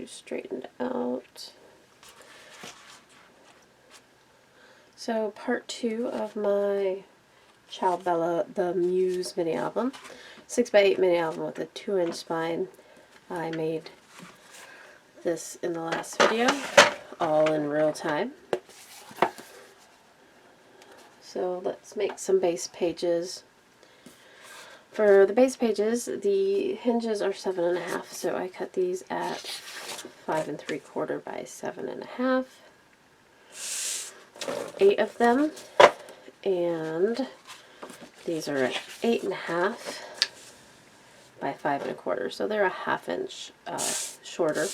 you straightened out. So part 2 of my Ciao Bella, the Muse mini album, 6x8 mini album with a 2-inch spine. I made this in the last video, all in real time. So let's make some base pages. For the base pages, the hinges are 7.5, so I cut these at 5 3/4 by 7.5. 8 of them, and these are at 8.5 by 5 1/4, so they're a 1/2 inch shorter.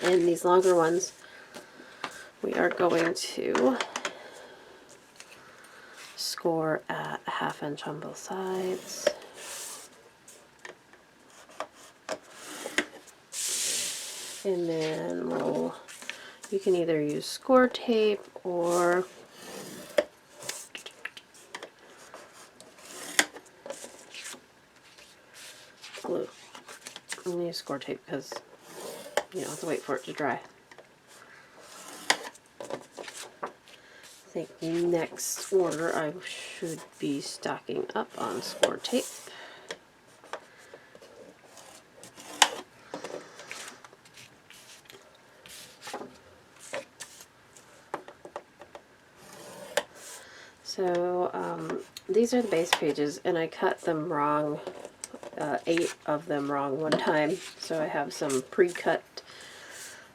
And these longer ones, we are going to score at a 1/2 inch on both sides. And then you can either use score tape or glue. I'm going to use score tape because you don't have to wait for it to dry. I think next order I should be stocking up on score tape. So these are the base pages, and I cut them wrong, 8 of them wrong one time, so I have some pre-cut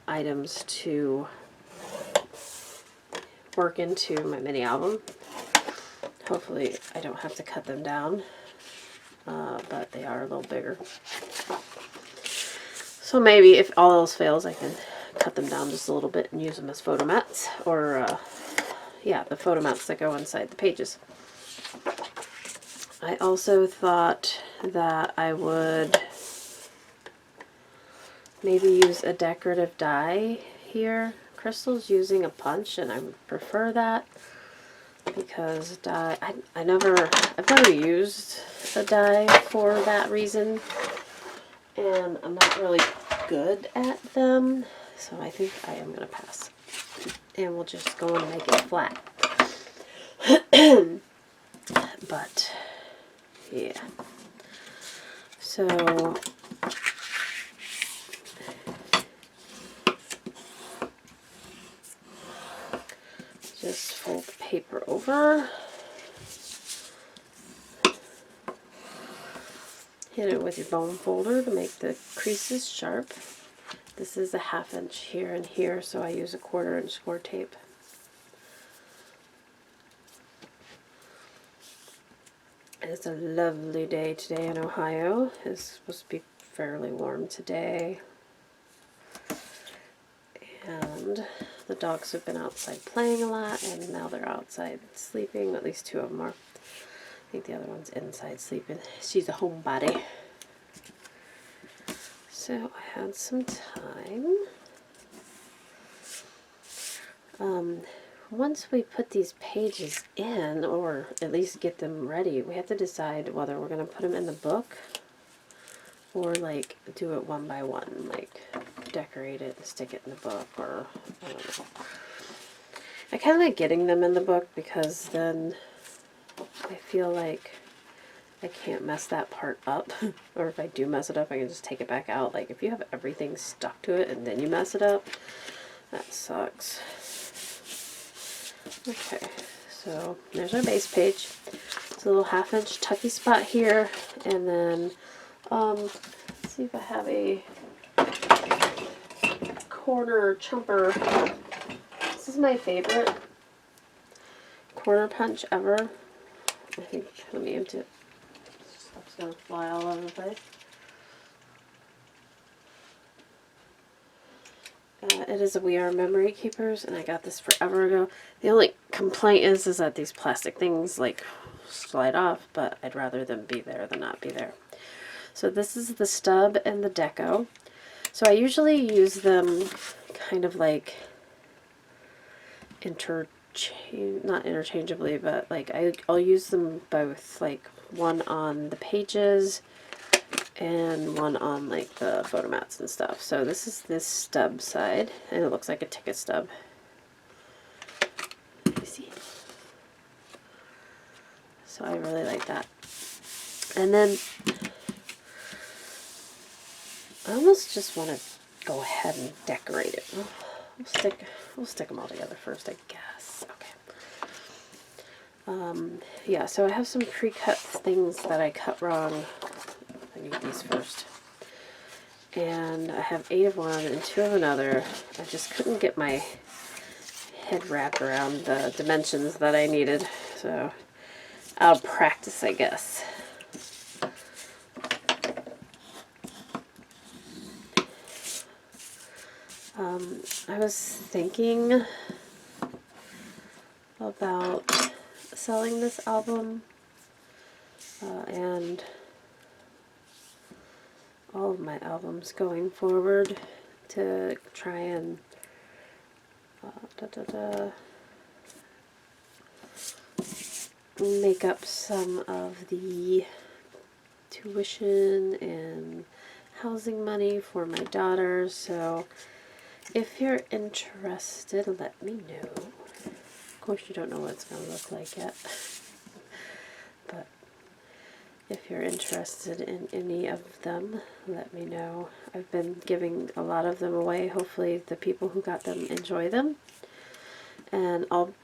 items to work into my mini album. Hopefully I don't have to cut them down, but they are a little bigger. So maybe if all else fails, I can cut them down just a little bit and use them as photo mats, or yeah, the photo mats that go inside the pages. I also thought that I would maybe use a decorative die here. Crystal's using a punch, and I would prefer that because die, I've never used a die for that reason, and I'm not really good at them, so I think I am going to pass. And we'll just go and make it flat. But yeah, so just fold the paper over, hit it with your bone folder to make the creases sharp. This is a 1/2 inch here and here, so I use a 1/4 inch score tape. It's a lovely day today in Ohio. It's supposed to be fairly warm today. And the dogs have been outside playing a lot, and now they're outside sleeping. At least 2 of them are. I think the other one's inside sleeping. She's a homebody. So I had some time. Once we put these pages in, or at least get them ready, we have to decide whether we're going to put them in the book or like do it one by one, like decorate it and stick it in the book, or I don't know. I kind of like getting them in the book because then I feel like I can't mess that part up, or if I do mess it up, I can just take it back out. Like if you have everything stuck to it and then you mess it up, that sucks. Okay, so there's our base page. It's a little 1/2 inch tucky spot here, and then let's see if I have a corner chumper. This is my favorite corner punch ever. I think, let me empty it. Stuff's gonna fly all over the place. It is a We Are Memory Keepers, and I got this forever ago. The only complaint is that these plastic things like slide off, but I'd rather them be there than not be there. So this is the stub and the deco. So I usually use them kind of like not interchangeably, but like I'll use them both, like one on the pages and one on like the photo mats and stuff. So this is this stub side, and it looks like a ticket stub. You see? So I really like that. And then I almost just want to go ahead and decorate it. We'll stick them all together first, I guess. Okay. Yeah, so I have some pre-cut things that I cut wrong. I need these first. And I have 8 of one and 2 of another. I just couldn't get my head wrapped around the dimensions that I needed. So I'll practice, I guess. I was thinking about selling this album and all of my albums going forward to try and make up some of the tuition and housing money for my daughter. So if you're interested, let me know. Of course, you don't know what it's going to look like yet. But if you're interested in any of them, let me know. I've been giving a lot of them away. Hopefully the people who got them enjoy them. And I'll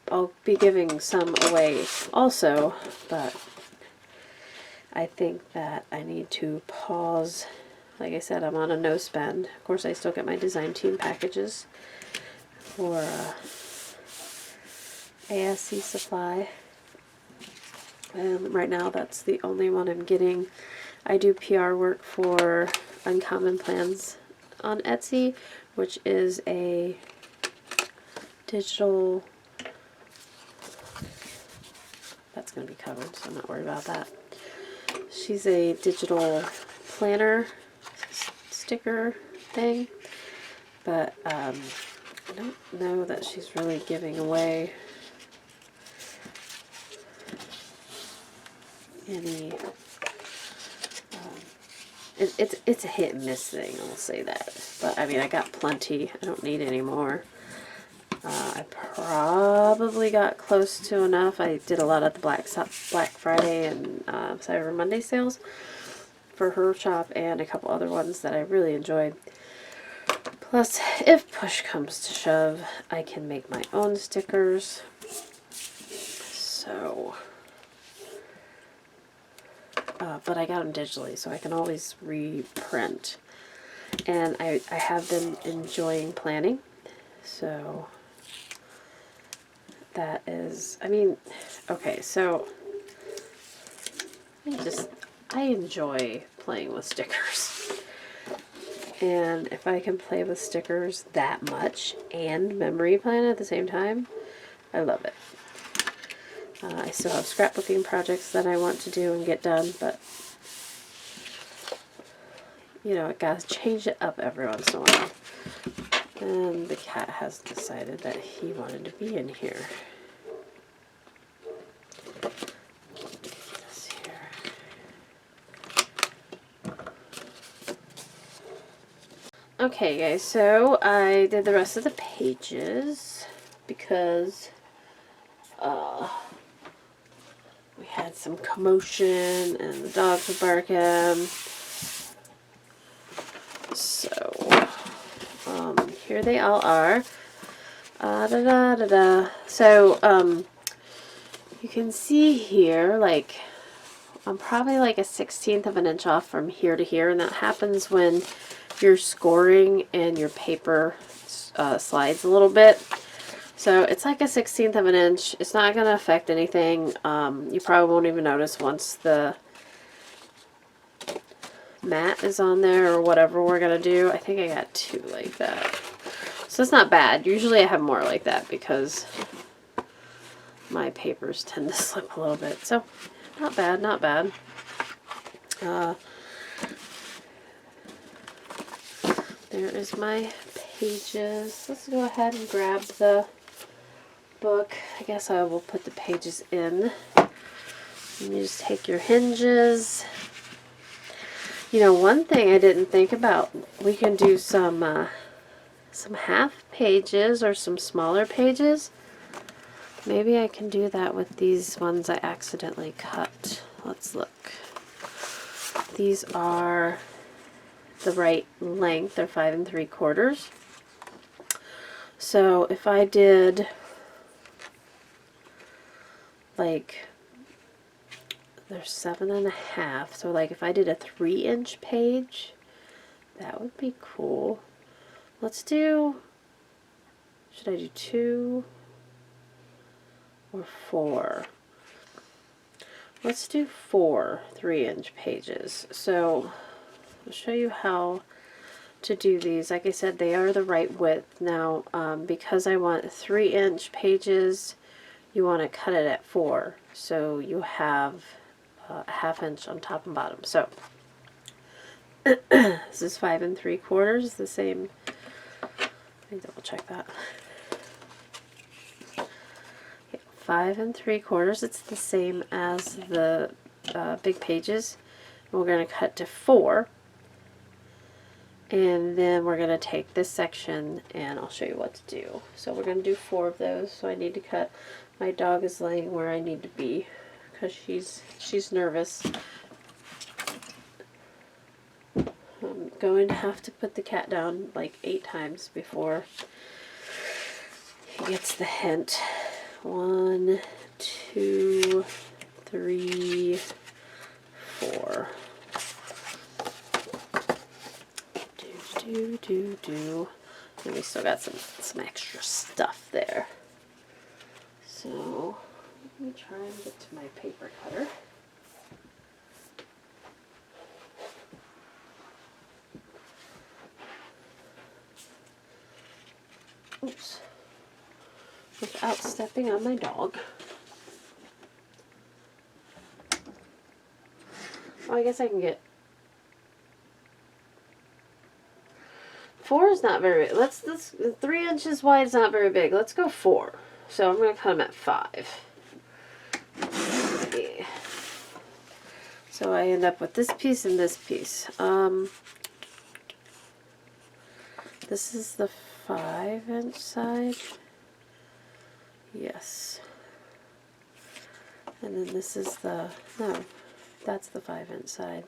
be giving some away also, but I think that I need to pause. Like I said, I'm on a no spend. Of course, I still get my design team packages for ASC Supply. And right now, that's the only one I'm getting. I do PR work for Uncommon Plans on Etsy, which is a digital... That's going to be covered, so I'm not worried about that. She's a digital planner sticker thing, but I don't know that she's really giving away any. It's a hit and miss thing, I'll say that. But I mean, I got plenty. I don't need any more. I probably got close to enough. I did a lot of the Black Friday and Cyber Monday sales for her shop and a couple other ones that I really enjoyed. Plus, if push comes to shove, I can make my own stickers. So, but I got them digitally, so I can always reprint. And I have been enjoying planning, so that is, I mean, okay, so I enjoy playing with stickers. And if I can play with stickers that much and memory plan at the same time, I love it. I still have scrapbooking projects that I want to do and get done, but you know, I gotta change it up every once in a while. And the cat has decided that he wanted to be in here. This here. Okay guys, so I did the rest of the pages because we had some commotion and the dogs were barking. So here they all are. So you can see here, like, I'm probably like a 1/16 of an inch off from here to here, and that happens when you're scoring and your paper slides a little bit. So it's like a 1/16 of an inch. It's not going to affect anything. You probably won't even notice once the mat is on there or whatever we're going to do. I think I got 2 like that. So it's not bad. Usually I have more like that because my papers tend to slip a little bit. So not bad, not bad. There is my pages. Let's go ahead and grab the book. I guess I will put the pages in. And you just take your hinges. You know, one thing I didn't think about, we can do some half pages or some smaller pages. Maybe I can do that with these ones I accidentally cut. Let's look. These are the right length. They're 5 3/4. So if I did like, they're 7 1/2. So like if I did a 3-inch page, that would be cool. Let's do, should I do 2 or 4? Let's do 4 3-inch pages. So I'll show you how to do these. Like I said, they are the right width. Now, because I want 3-inch pages, you want to cut it at 4. So you have a 1/2 inch on top and bottom. So this is 5 3/4, the same. Let me double check that. 5 3/4. It's the same as the big pages. And we're going to cut to 4. And then we're going to take this section and I'll show you what to do. So we're going to do 4 of those. So I need to cut. My dog is laying where I need to be because she's nervous. I'm going to have to put the cat down like 8 times before he gets the hint. 1, 2, 3, 4. Do. And we still got some extra stuff there. So let me try and get to my paper cutter. Oops. Without stepping on my dog. Oh, I guess I can get 4 is not very big. Let's 3 inches wide is not very big. Let's go 4. So I'm going to cut them at 5. Yeah. So I end up with this piece and this piece. This is the 5-inch side. Yes. And then this is the, no, that's the 5-inch side.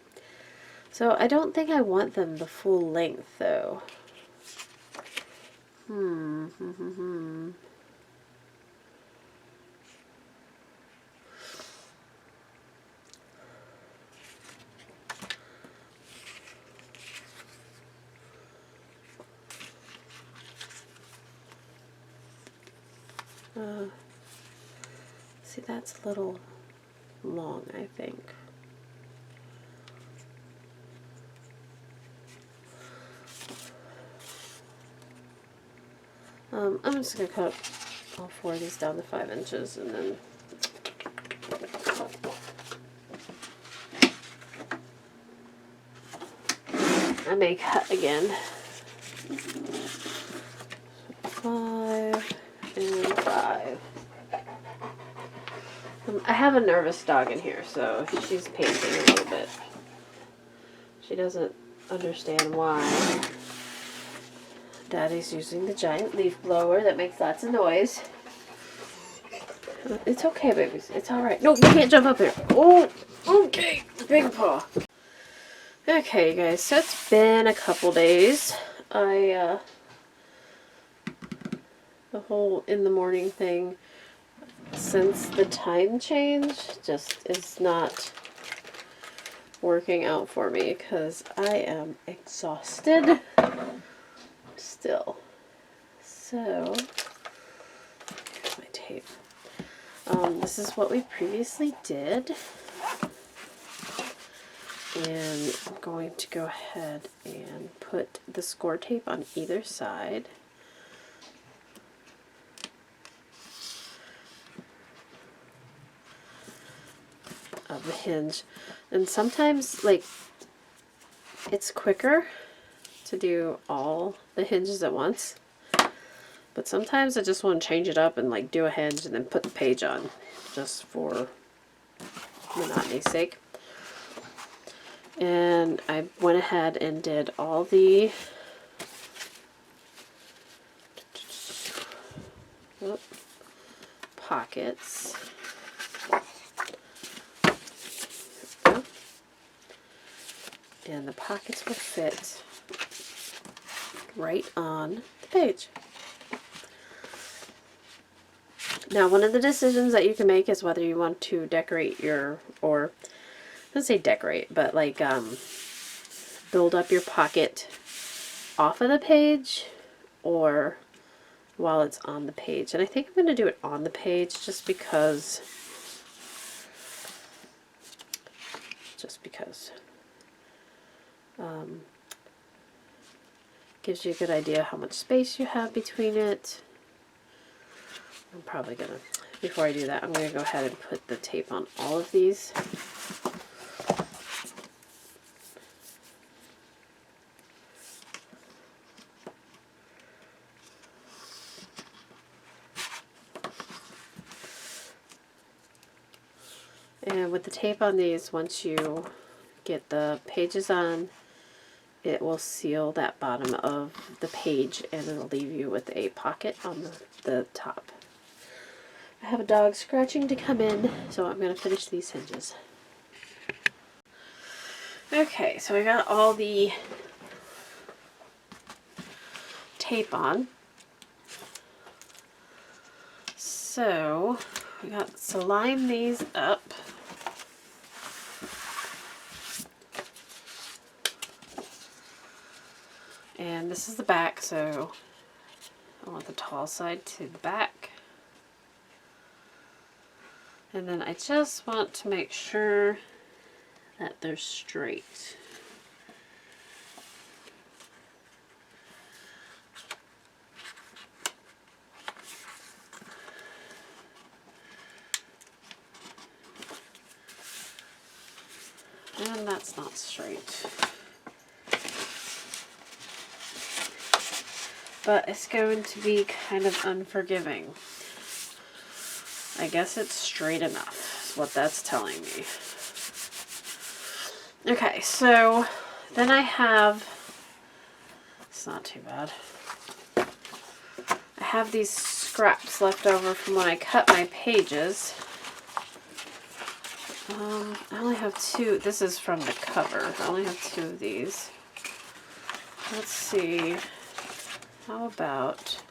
So I don't think I want them the full length though. See, that's a little long, I think. I'm just going to cut all 4 of these down to 5 inches and then I may cut again. 5 and 5. I have a nervous dog in here, so she's panting a little bit. She doesn't understand why Daddy's using the giant leaf blower that makes lots of noise. It's okay, babies. It's alright. No, you can't jump up here. Oh, okay. Big paw. Okay, guys. So it's been a couple days. The whole in the morning thing, since the time change, just is not working out for me because I am exhausted still. So, here's my tape. This is what we previously did. And I'm going to go ahead and put the score tape on either side. Of the hinge. And sometimes, like, it's quicker to do all the hinges at once. But sometimes I just want to change it up and, like, do a hinge and then put the page on. Just for monotony's sake. And I went ahead and did all the pockets. And the pockets will fit right on the page. Now, one of the decisions that you can make is whether you want to decorate your, or let's say decorate, but like build up your pocket off of the page or while it's on the page. And I think I'm going to do it on the page just because. Gives you a good idea how much space you have between it. I'm probably going to, before I do that, I'm going to go ahead and put the tape on all of these. And with the tape on these, once you get the pages on, it will seal that bottom of the page and it'll leave you with a pocket on the top. I have a dog scratching to come in, so I'm going to finish these hinges. Okay, so I got all the tape on. So we got to line these up. And this is the back, so I want the tall side to the back. And then I just want to make sure that they're straight. And that's not straight. But it's going to be kind of unforgiving. I guess it's straight enough, is what that's telling me. Okay, so then I have, it's not too bad. I have these scraps left over from when I cut my pages. I only have two. This is from the cover. I only have two of these. Let's see. How about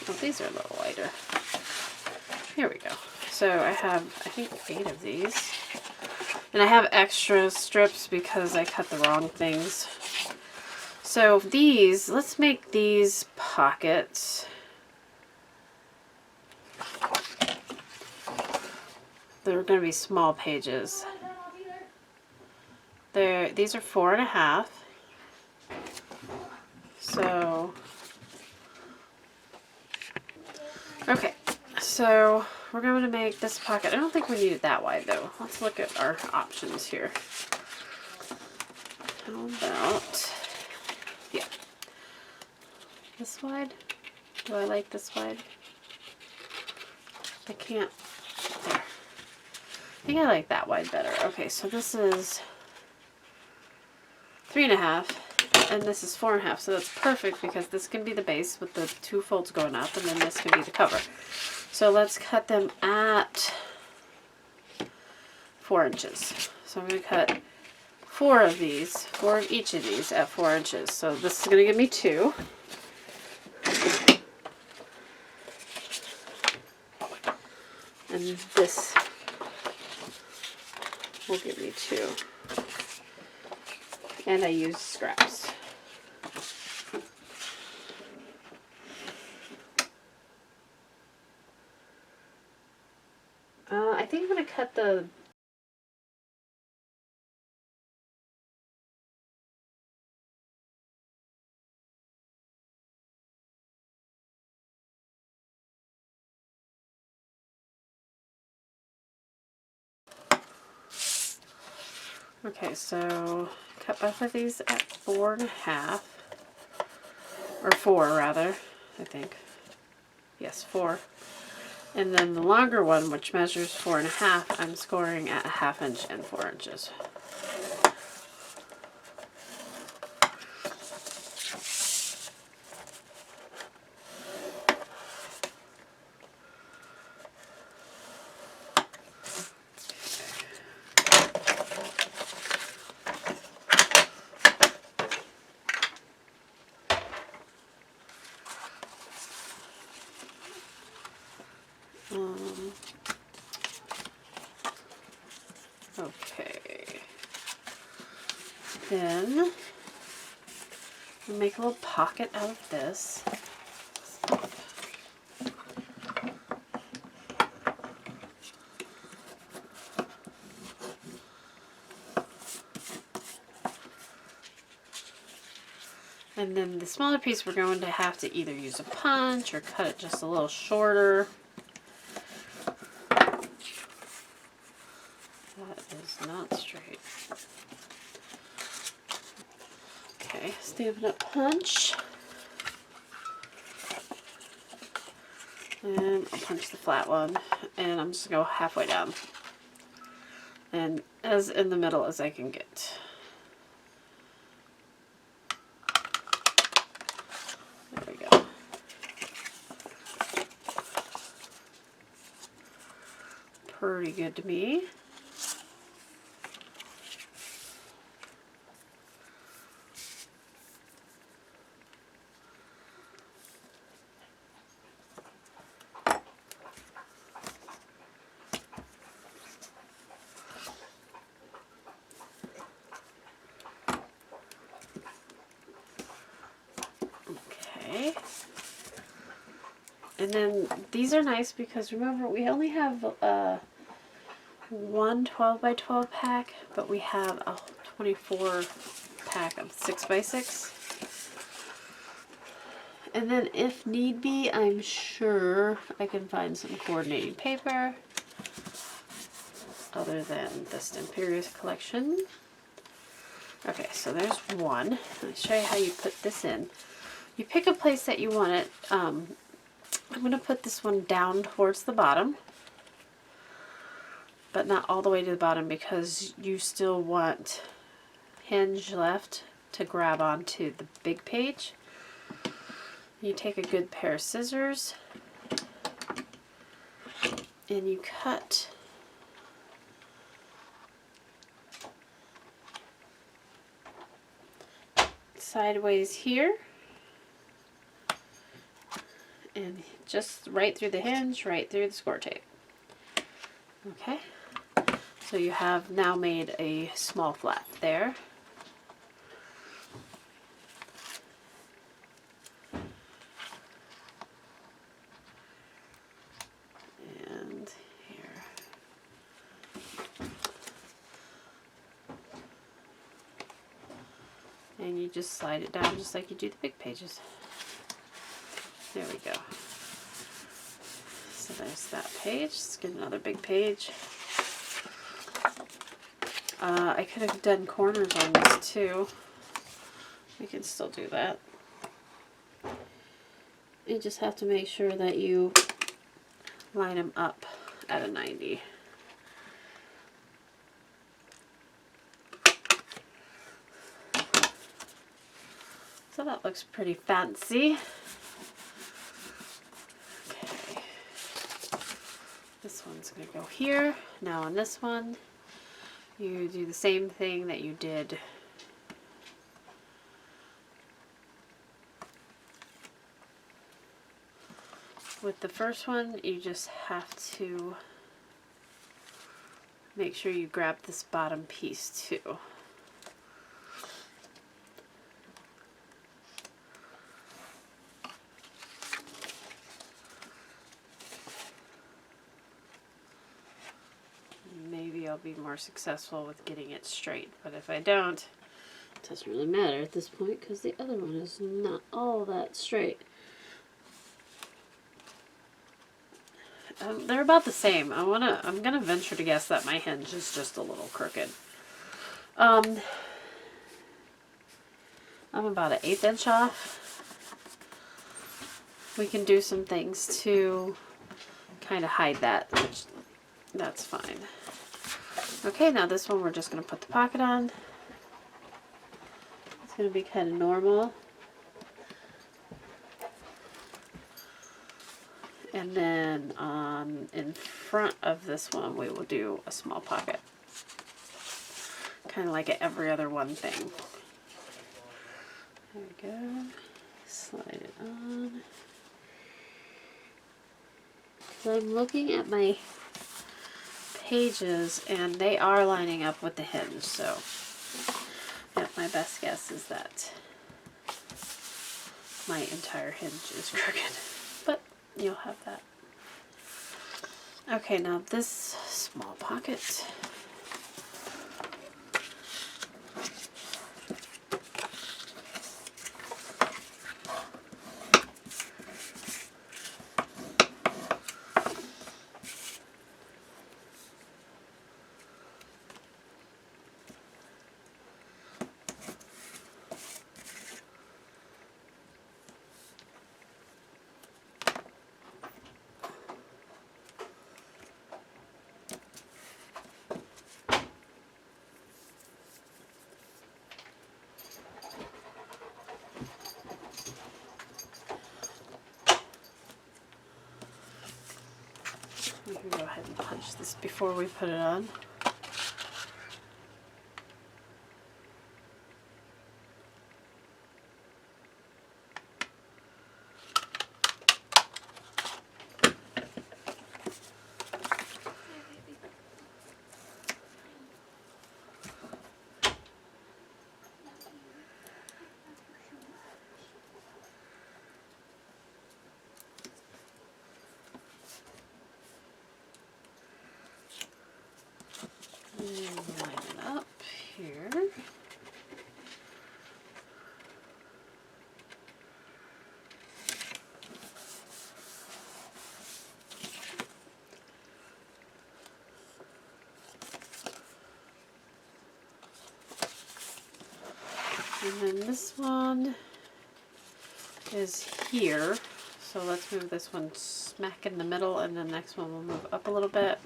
oh, these are a little lighter. Here we go. So I have, I think, 8 of these. And I have extra strips because I cut the wrong things. So these, let's make these pockets. They're going to be small pages. These are 4.5. So, okay. So we're going to make this pocket. I don't think we need it that wide though. Let's look at our options here. How about, yeah, this wide? Do I like this wide? I can't. There. I think I like that wide better. Okay, so this is 3.5, and this is 4.5. So that's perfect because this can be the base with the 2 folds going up, and then this can be the cover. So let's cut them at 4 inches. So I'm going to cut 4 of these, 4 of each of these at 4 inches. So this is going to give me 2. And this will give me 2. And I use scraps. I think I'm going to cut the okay, so cut both of these at 4.5, or 4 rather, I think. Yes, 4. And then the longer one, which measures 4.5, I'm scoring at a 1/2 inch and 4 inches. Okay. Then we'll make a little pocket out of this. And then the smaller piece we're going to have to either use a punch or cut it just a little shorter. That is not straight. Okay, Stampin' Up! Punch. And I'll punch the flat one. And I'm just going to go halfway down. And as in the middle as I can get. There we go. Pretty good to me. Okay. And then these are nice because remember we only have one 12 by 12 pack, but we have a 24 pack of 6 by 6. And then if need be, I'm sure I can find some coordinating paper other than the Stamperius collection. Okay, so there's one. Let me show you how you put this in. You pick a place that you want it. I'm going to put this one down towards the bottom, but not all the way to the bottom because you still want hinge left to grab onto the big page. You take a good pair of scissors and you cut sideways here and just right through the hinge, right through the score tape. Okay, so you have now made a small flap there. And here. And you just slide it down just like you do the big pages. There we go. So there's that page. Let's get another big page. I could have done corners on this too. We can still do that. You just have to make sure that you line them up at a 90. So that looks pretty fancy. Okay. This one's going to go here. Now on this one, you do the same thing that you did with the first one. You just have to make sure you grab this bottom piece too. Maybe I'll be more successful with getting it straight, but if I don't, it doesn't really matter at this point because the other one is not all that straight. They're about the same. I'm gonna venture to guess that my hinge is just a little crooked. I'm about an 1/8 inch off. we can do some things to kind of hide that, which that's fine. Okay, now this one we're just going to put the pocket on. It's going to be kind of normal. And then in front of this one we will do a small pocket. Kind of like every other one thing. There we go. Slide it on. So I'm looking at my pages and they are lining up with the hinge, so yep, my best guess is that my entire hinge is crooked, but you'll have that. Okay, now this small pocket, we can go ahead and punch this before we put it on. And line it up here. And then this one is here. So let's move this one smack in the middle, and the next one will move up a little bit.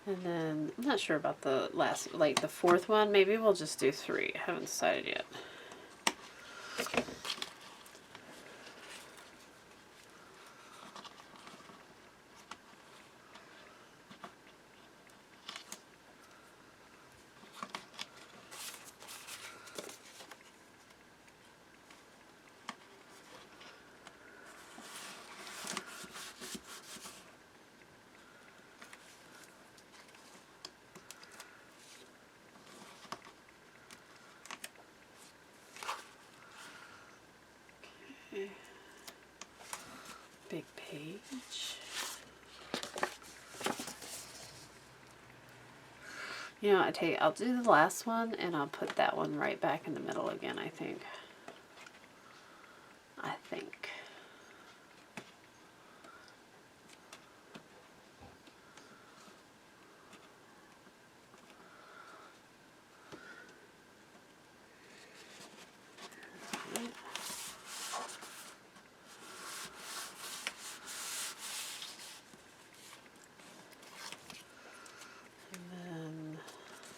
And then, I'm not sure about the last, like the fourth one. Maybe we'll just do 3. I haven't decided yet. Big page. You know, I tell you, I'll do the last one and I'll put that one right back in the middle again, I think.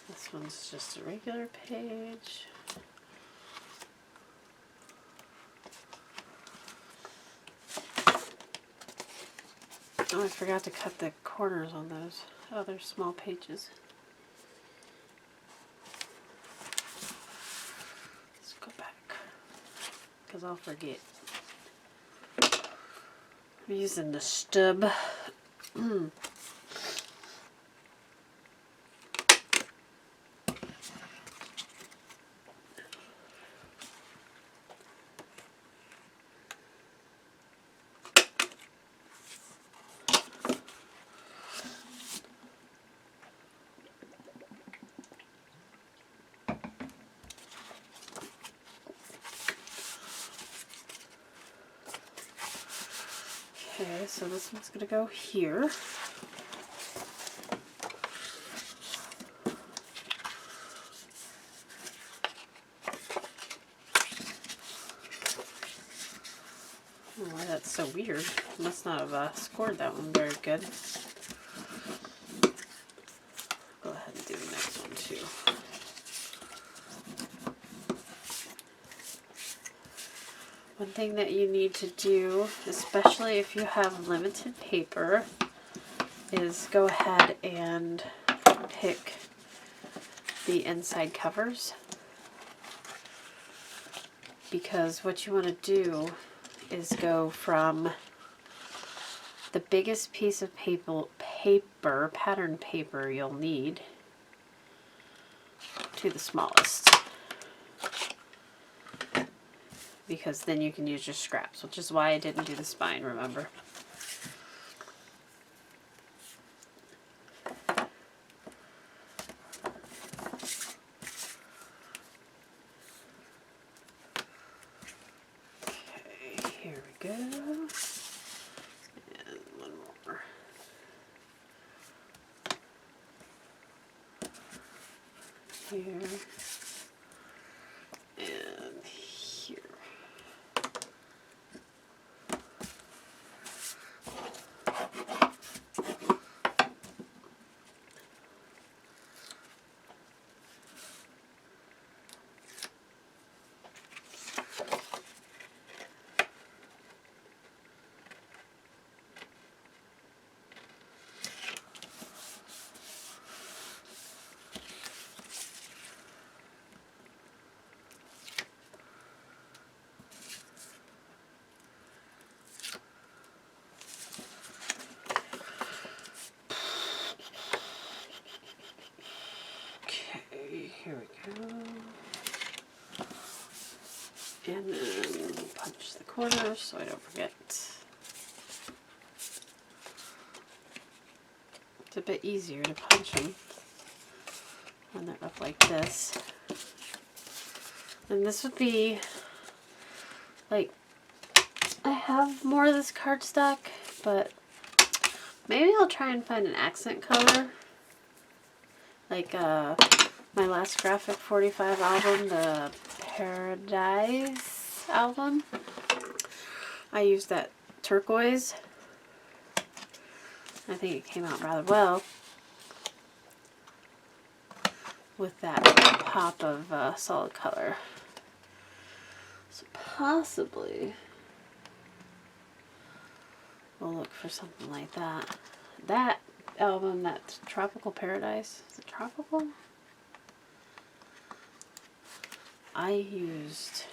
This one's just a regular page. Oh, I forgot to cut the corners on those other small pages. Let's go back, because I'll forget. I'm using the stub. Okay, so this one's going to go here. don't know why that's so weird. Must not have scored that one very good. Go ahead and do the next one too. One thing that you need to do, especially if you have limited paper, is go ahead and pick the inside covers, because what you want to do is go from the biggest piece of paper, pattern paper you'll need, to the smallest, because then you can use your scraps, which is why I didn't do the spine, remember? Okay, here we go. And one more. Here. And here. Here we go. And then punch the corners so I don't forget. It's a bit easier to punch them when they're up like this. And this would be, like, I have more of this cardstock, but maybe I'll try and find an accent color. Like, my last Graphic 45 album, the Paradise album, I used that turquoise. I think it came out rather well with that pop of solid color. So possibly we'll look for something like that. That album, that Tropical Paradise, is it tropical? I used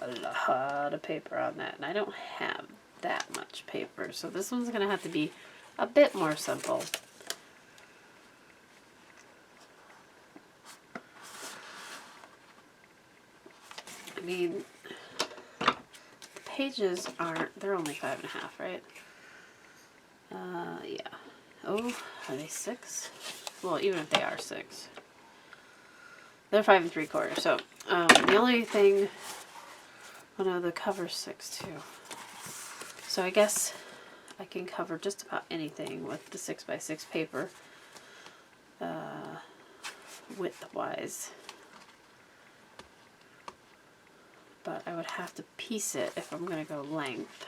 a lot of paper on that, and I don't have that much paper, so this one's going to have to be a bit more simple. I mean, the pages aren't, they're only 5.5, right? Yeah. Oh, are they 6? Well, even if they are 6. They're 5 3/4, so the only thing, oh no, the cover's 6 too. So I guess I can cover just about anything with the 6x6 paper, width-wise. But I would have to piece it if I'm going to go length.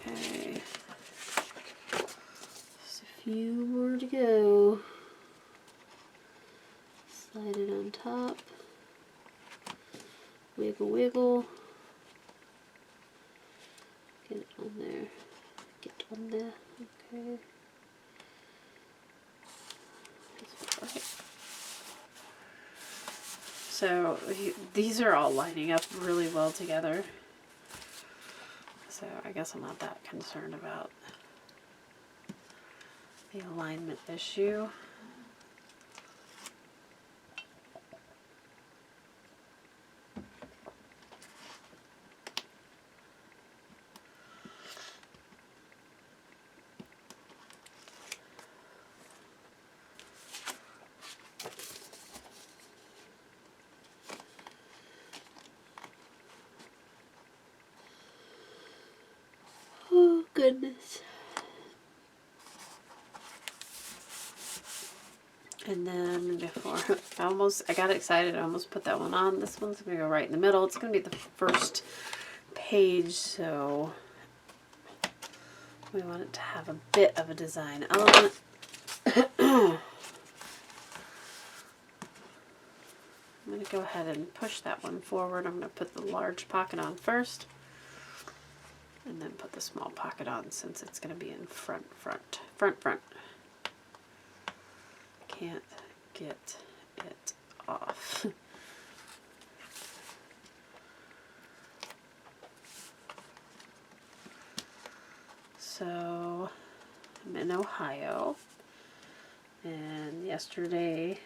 Okay. Just a few more to go. Slide it on top. Wiggle, wiggle. Get it on there. Get on there. Okay. So these are all lining up really well together. So I guess I'm not that concerned about the alignment issue. Oh goodness. And then before, I got excited, I almost put that one on. This one's going to go right in the middle. It's going to be the first page, so we want it to have a bit of a design element. I'm going to go ahead and push that one forward. I'm going to put the large pocket on first, and then put the small pocket on since it's going to be in front. Can't get it off. So I'm in Ohio, and yesterday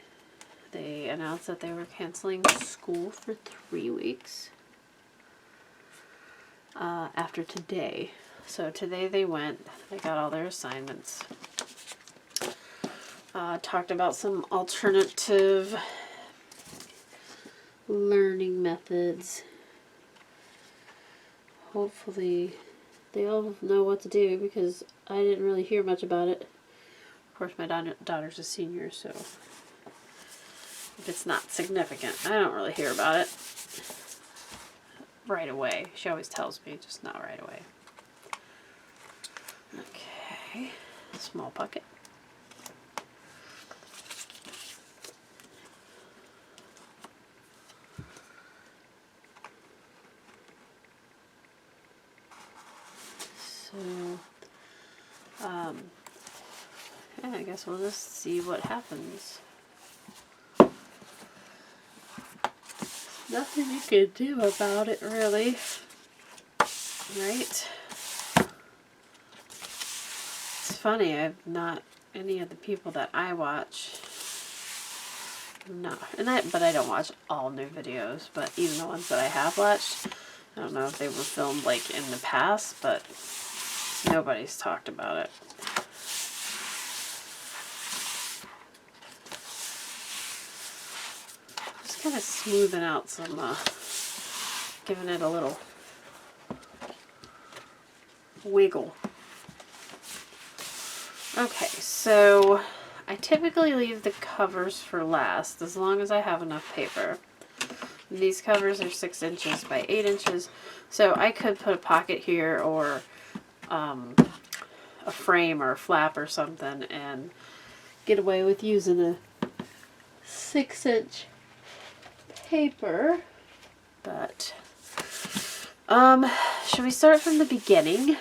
they announced that they were canceling school for 3 weeks after today. So today they went, they got all their assignments, talked about some alternative learning methods. Hopefully they all know what to do, because I didn't really hear much about it. Of course, my daughter's a senior, so if it's not significant, I don't really hear about it right away. She always tells me, just not right away. Okay, small pocket. So, yeah, I guess we'll just see what happens. Nothing you can do about it, really. Right? It's funny, any of the people that I watch, but I don't watch all new videos, but even the ones that I have watched, I don't know if they were filmed like in the past, but nobody's talked about it. Just kind of smoothing out some, giving it a little wiggle. Okay, so I typically leave the covers for last, as long as I have enough paper. And these covers are 6 inches by 8 inches, so I could put a pocket here, or a frame or a flap or something, and get away with using a 6-inch paper. But should we start from the beginning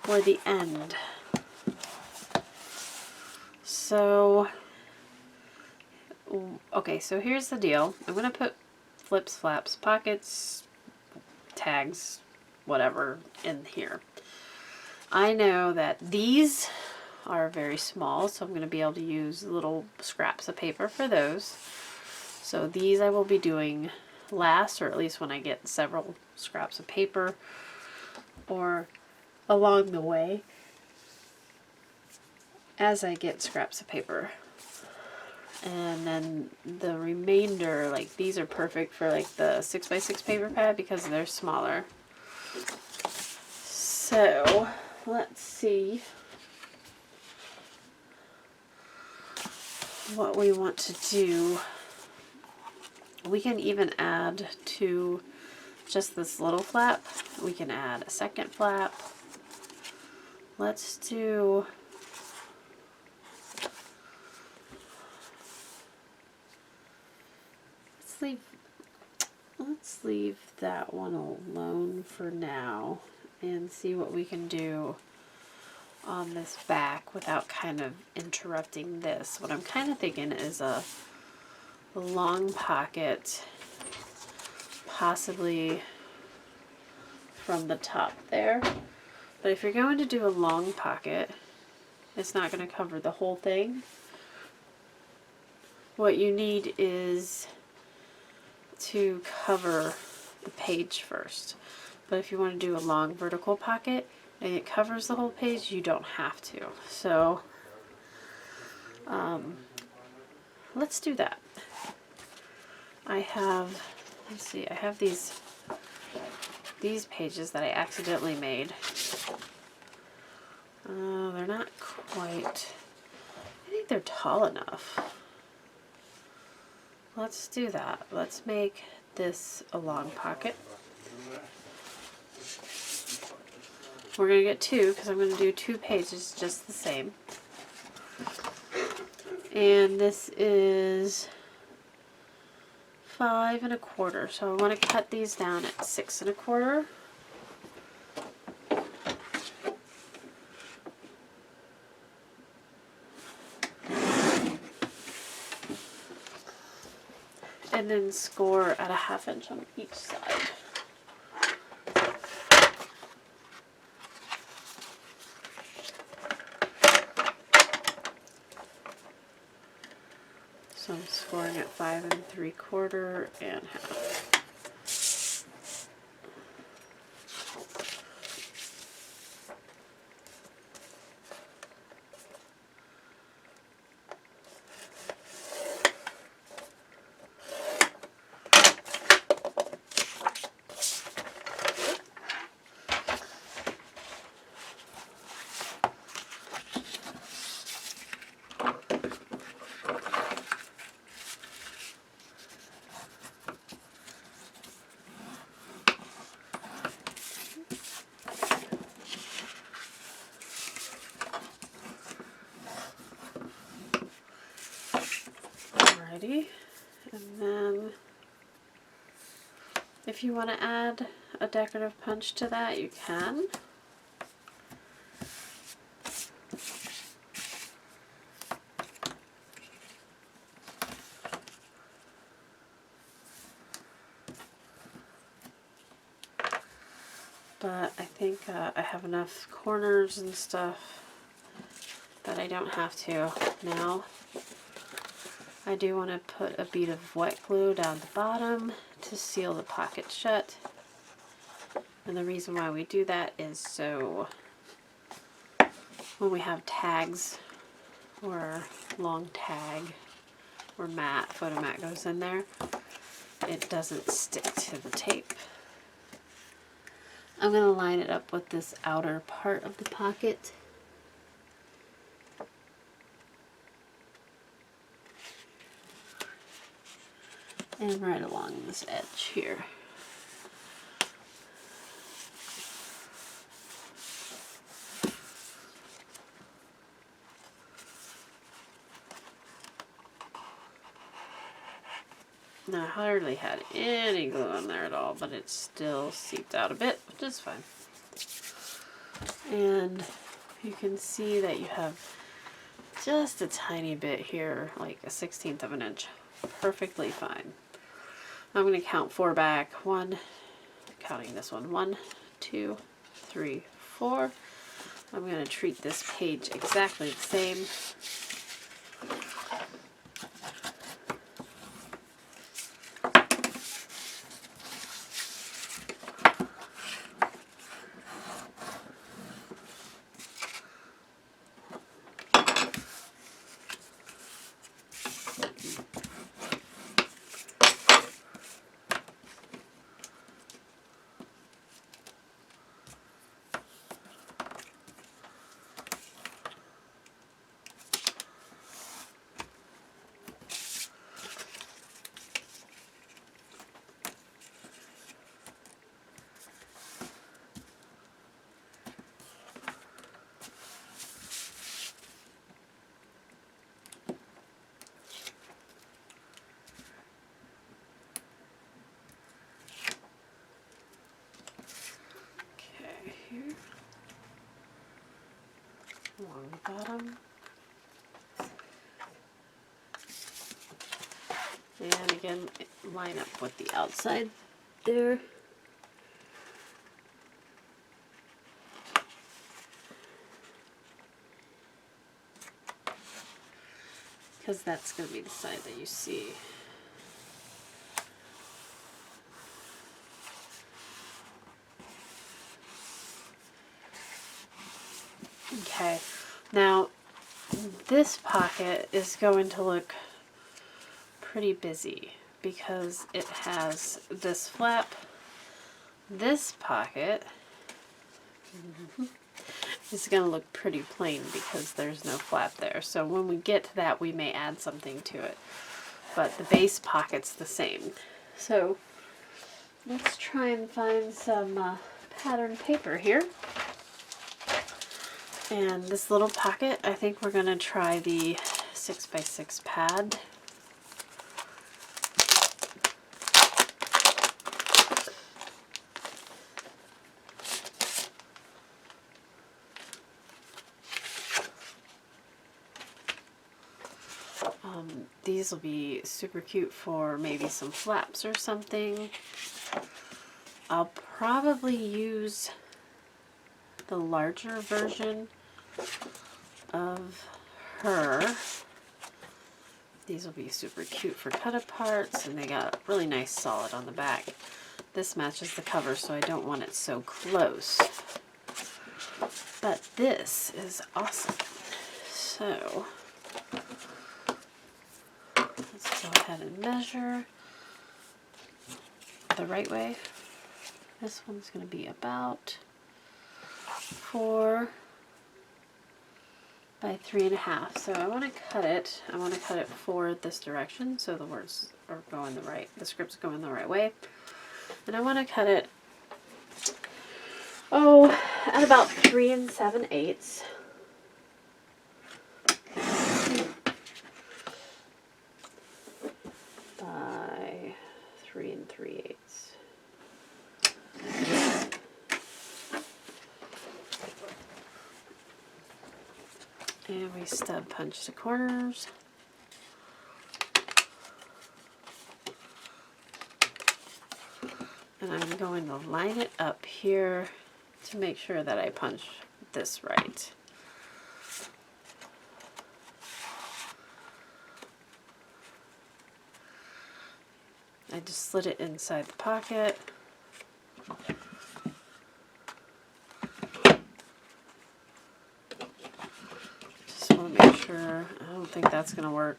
or the end? So okay, so here's the deal. I'm gonna put flips, flaps, pockets, tags, whatever in here. I know that these are very small, so I'm going to be able to use little scraps of paper for those. So these I will be doing last, or at least when I get several scraps of paper, or along the way as I get scraps of paper. And then the remainder, like these are perfect for like the 6x6 paper pad because they're smaller. So let's see what we want to do. We can even add to just this little flap. We can add a second flap. Let's leave that one alone for now and see what we can do on this back without kind of interrupting this. What I'm kind of thinking is a long pocket, possibly from the top there. But if you're going to do a long pocket, it's not going to cover the whole thing. What you need is to cover the page first. But if you want to do a long vertical pocket and it covers the whole page, you don't have to. So let's do that. I have, let's see, I have these pages that I accidentally made. They're not quite, I think they're tall enough. Let's do that. Let's make this a long pocket. We're going to get 2 because I'm going to do 2 pages just the same. And this is 5 1/4. So I want to cut these down at 6 1/4. And then score at 1/2 inch on each side. So I'm scoring at 5 3/4 and 1/2. Alrighty, and then if you want to add a decorative punch to that, you can. But I think I have enough corners and stuff that I don't have to now. I do want to put a bead of wet glue down the bottom to seal the pocket shut. And the reason why we do that is so when we have tags or long tag or mat, photo mat goes in there, it doesn't stick to the tape. I'm going to line it up with this outer part of the pocket. And right along this edge here. Now, I hardly had any glue on there at all, but it still seeped out a bit, which is fine. And you can see that you have just a tiny bit here, like a 1/16 of an inch. Perfectly fine. I'm going to count 4 back. 1, counting this one, 1, 2, 3, 4. I'm going to treat this page exactly the same. Along the bottom. And again, line up with the outside there. Because that's going to be the side that you see. Okay, now this pocket is going to look pretty busy because it has this flap, this pocket, is going to look pretty plain because there's no flap there. So when we get to that, we may add something to it. But the base pocket's the same. So let's try and find some pattern paper here. And this little pocket, I think we're going to try the 6x6 pad. These will be super cute for maybe some flaps or something. I'll probably use the larger version of her. These will be super cute for cut aparts, and they got really nice solid on the back. This matches the cover, so I don't want it so close. But this is awesome. So let's go ahead and measure the right way. This one's going to be about 4 by 3.5. So I want to cut it. I want to cut it forward this direction so the words are going the right, the script's going the right way. And I want to cut it, at about 3 7/8. By 3 3/8. And we stub punch the corners. And I'm going to line it up here to make sure that I punch this right. I just slid it inside the pocket. Just want to make sure. I don't think that's going to work.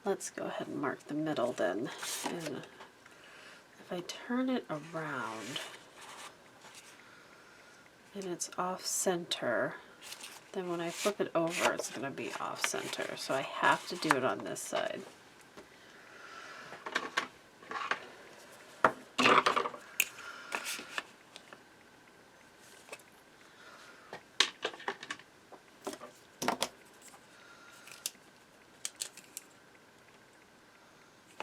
Let's go ahead and mark the middle then. And if I turn it around and it's off center, then when I flip it over, it's going to be off center. So I have to do it on this side.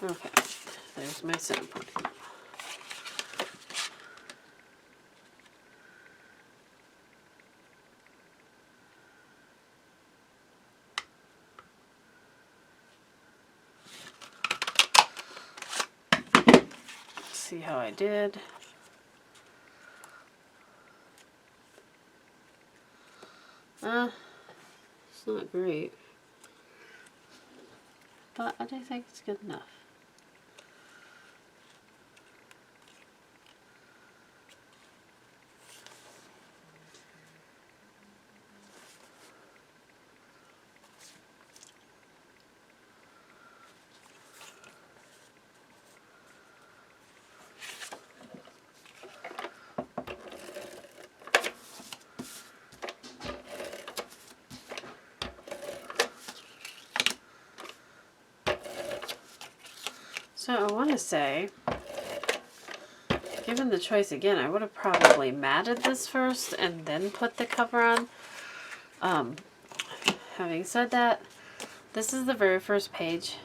Okay, there's my center point. See how I did. It's not great, but I do think it's good enough. So I want to say, given the choice again, I would have probably matted this first and then put the cover on. Having said that, this is the very first page.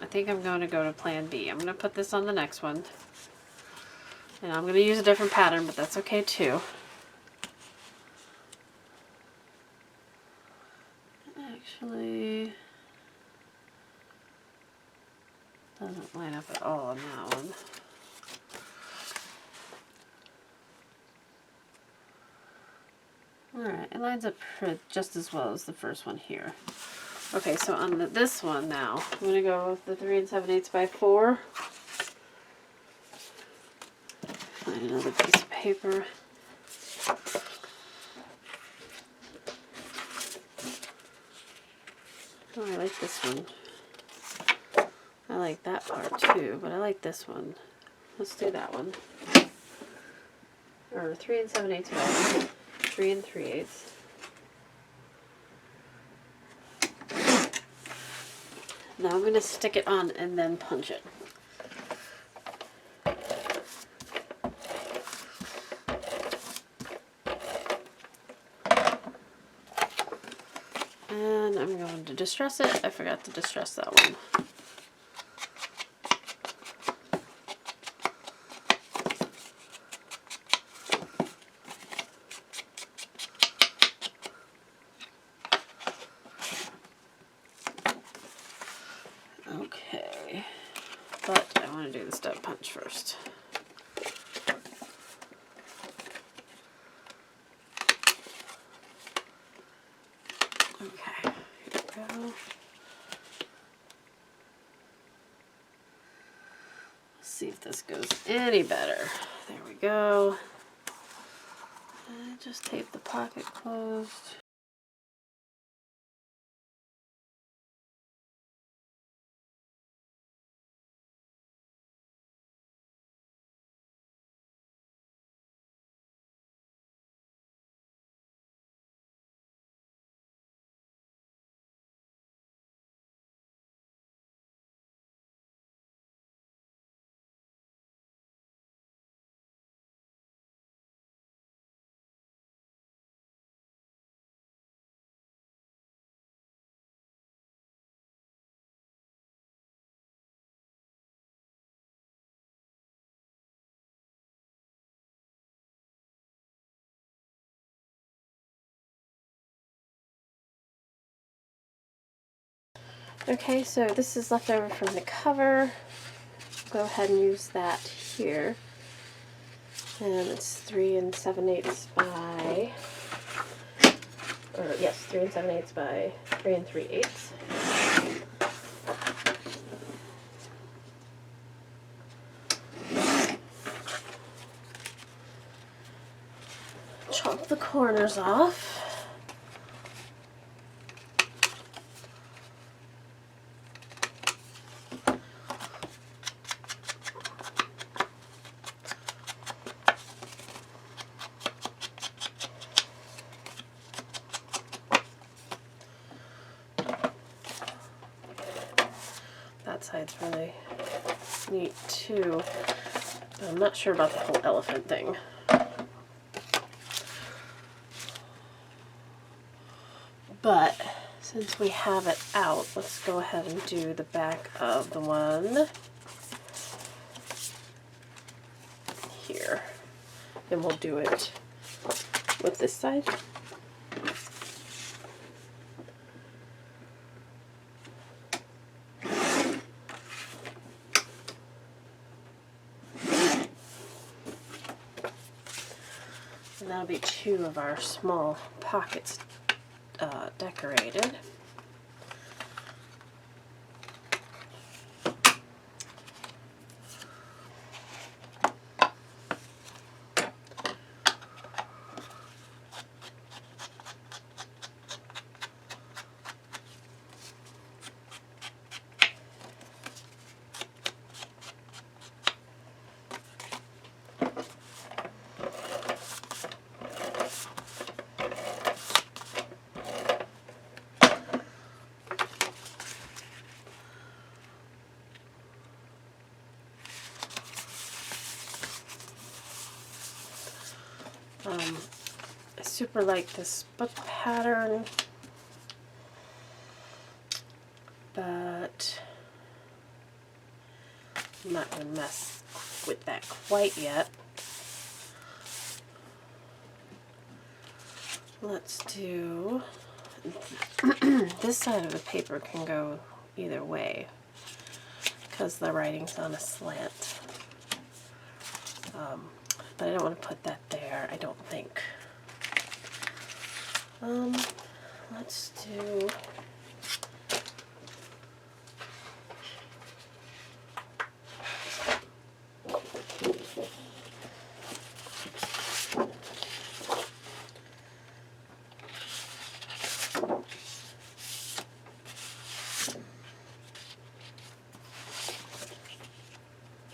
I think I'm going to go to plan B. I'm going to put this on the next one. And I'm going to use a different pattern, but that's okay too. Actually, doesn't line up at all on that one. Alright, it lines up just as well as the first one here. Okay, so on this one now, I'm going to go with the 3 7/8 by 4. Find another piece of paper. Oh, I like this one. I like that part too, but I like this one. Let's do that one. or 3 7/8 by 3 3/8. Now I'm going to stick it on and then punch it. And I'm going to distress it. I forgot to distress that one. Okay, but I want to do the stub punch first. Okay, here we go. Let's see if this goes any better. There we go. And just tape the pocket closed. Okay, so this is left over from the cover. Go ahead and use that here. And it's 3 7/8 by, or yes, 3 7/8 by 3 3/8. Chop the corners off. That side's really neat too. I'm not sure about the whole elephant thing. But since we have it out, let's go ahead and do the back of the one here. And we'll do it with this side. And that'll be 2 of our small pockets decorated. I super like this book pattern, but I'm not going to mess with that quite yet. Let's do this side of the paper can go either way because the writing's on a slant. But I don't want to put that there, I don't think. Let's do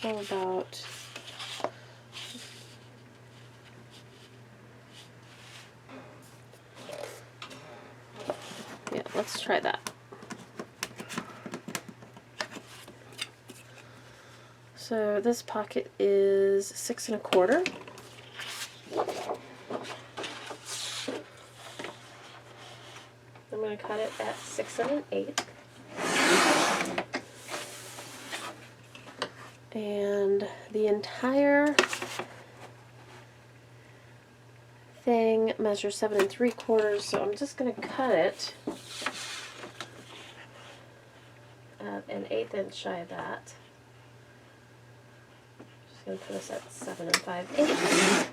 how about let's try that. So this pocket is 6 1/4. I'm going to cut it at 6 1/8. And the entire thing measures 7 3/4, so I'm just going to cut it at 1/8 inch shy of that. Just going to put us at 7 5/8.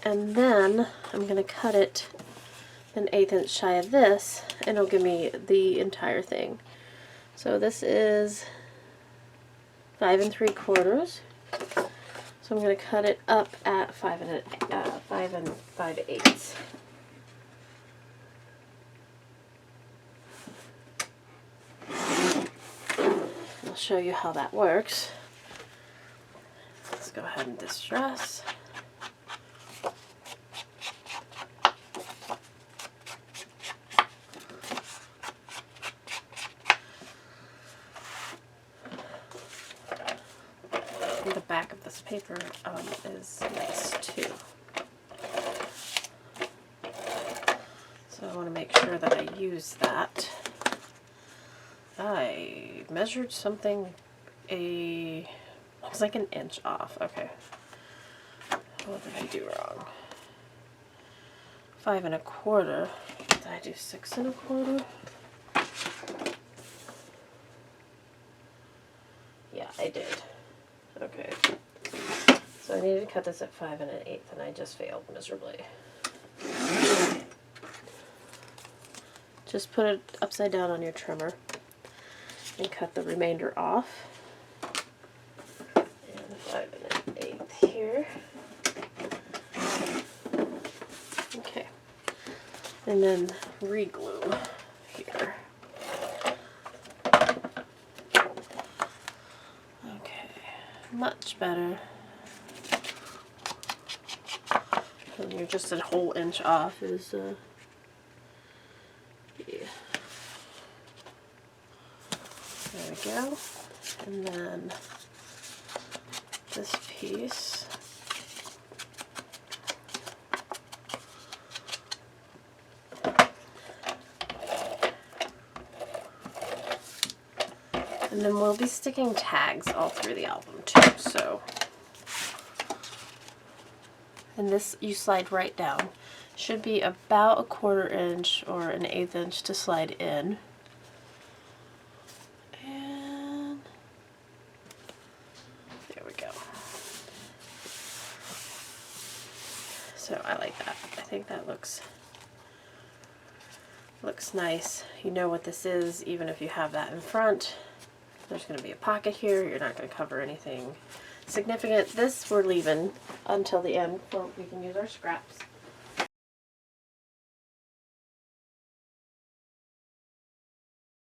And then I'm going to cut it 1/8 inch shy of this, and it'll give me the entire thing. So this is 5 3/4. So I'm going to cut it up at 5 5/8. I'll show you how that works. Let's go ahead and distress. The back of this paper is nice too. So I want to make sure that I use that. I measured something looks like 1 inch off. Okay. What did I do wrong? 5 1/4. Did I do 6 1/4? Yeah, I did. Okay. So I needed to cut this at 5 1/8, and I just failed miserably. Just put it upside down on your trimmer and cut the remainder off. And 5 1/8 here. Okay. And then re-glue here. Okay. Much better. And you're just a whole inch off is yeah. There we go. And then this piece. And then we'll be sticking tags all through the album too, so. And this you slide right down. Should be about 1/4 inch or 1/8 inch to slide in. And there we go. So I like that. I think that looks nice. You know what this is, even if you have that in front. There's going to be a pocket here. You're not going to cover anything significant. This we're leaving until the end so we can use our scraps.